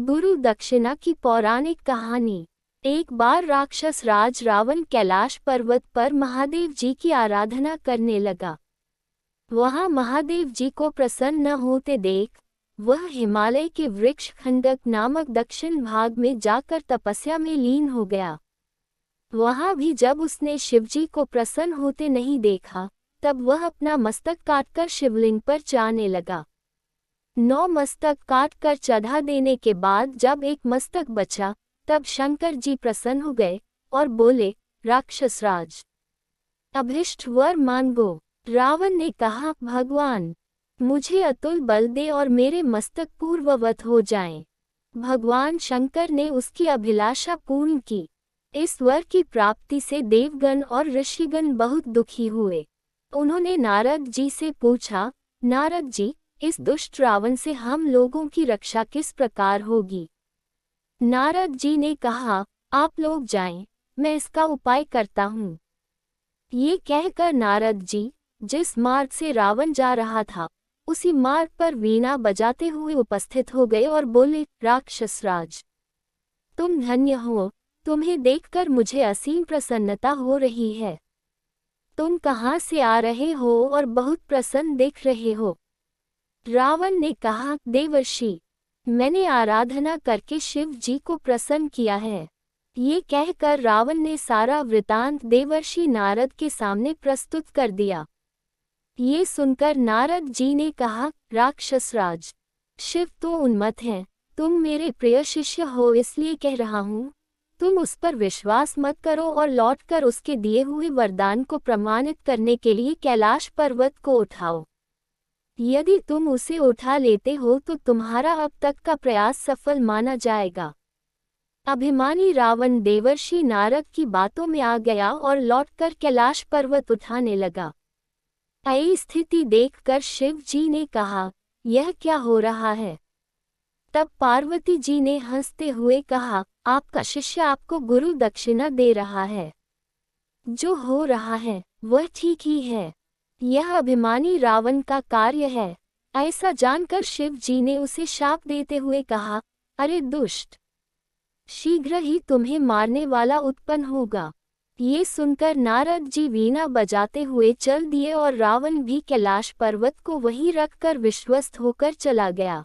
गुरु दक्षिणा की पौराणिक कहानी। एक बार राक्षस राज रावण कैलाश पर्वत पर महादेव जी की आराधना करने लगा। वहां महादेव जी को प्रसन्न न होते देख वह हिमालय के वृक्ष खंडक नामक दक्षिण भाग में जाकर तपस्या में लीन हो गया। वहां भी जब उसने शिवजी को प्रसन्न होते नहीं देखा, तब वह अपना मस्तक काटकर शिवलिंग पर जाने लगा। 9 मस्तक काट कर चढ़ा देने के बाद जब एक मस्तक बचा, तब शंकर जी प्रसन्न हो गए और बोले, राक्षस राज, अभिष्ट वर मांगो। रावण ने कहा, भगवान, मुझे अतुल बल दे और मेरे मस्तक पूर्ववत हो जाएं। भगवान शंकर ने उसकी अभिलाषा पूर्ण की। इस वर की प्राप्ति से देवगण और ऋषिगण बहुत दुखी हुए। उन्होंने नारद जी से पूछा, नारद जी, इस दुष्ट रावण से हम लोगों की रक्षा किस प्रकार होगी? नारद जी ने कहा, आप लोग जाएं, मैं इसका उपाय करता हूँ। ये कहकर नारद जी जिस मार्ग से रावण जा रहा था, उसी मार्ग पर वीणा बजाते हुए उपस्थित हो गए और बोले, राक्षस राज, तुम धन्य हो, तुम्हें देखकर मुझे असीम प्रसन्नता हो रही है। तुम कहाँ से आ रहे हो और बहुत प्रसन्न दिख रहे हो? रावण ने कहा, देवर्षि, मैंने आराधना करके शिव जी को प्रसन्न किया है। ये कहकर रावण ने सारा वृतांत देवर्षि नारद के सामने प्रस्तुत कर दिया। ये सुनकर नारद जी ने कहा, राक्षस राज, शिव तो उन्मत्त हैं, तुम मेरे प्रिय शिष्य हो इसलिए कह रहा हूँ, तुम उस पर विश्वास मत करो और लौटकर उसके दिए हुए वरदान को प्रमाणित करने के लिए कैलाश पर्वत को उठाओ। यदि तुम उसे उठा लेते हो तो तुम्हारा अब तक का प्रयास सफल माना जाएगा। अभिमानी रावण देवर्षि नारद की बातों में आ गया और लौटकर कैलाश पर्वत उठाने लगा। ऐसी स्थिति देखकर शिव जी ने कहा, यह क्या हो रहा है? तब पार्वती जी ने हंसते हुए कहा, आपका शिष्य आपको गुरु दक्षिणा दे रहा है। जो हो रहा है वह ठीक ही है। यह अभिमानी रावण का कार्य है। ऐसा जानकर शिव जी ने उसे शाप देते हुए कहा, अरे दुष्ट, शीघ्र ही तुम्हें मारने वाला उत्पन्न होगा। ये सुनकर नारद जी वीणा बजाते हुए चल दिए और रावण भी कैलाश पर्वत को वहीं रखकर विश्वस्त होकर चला गया।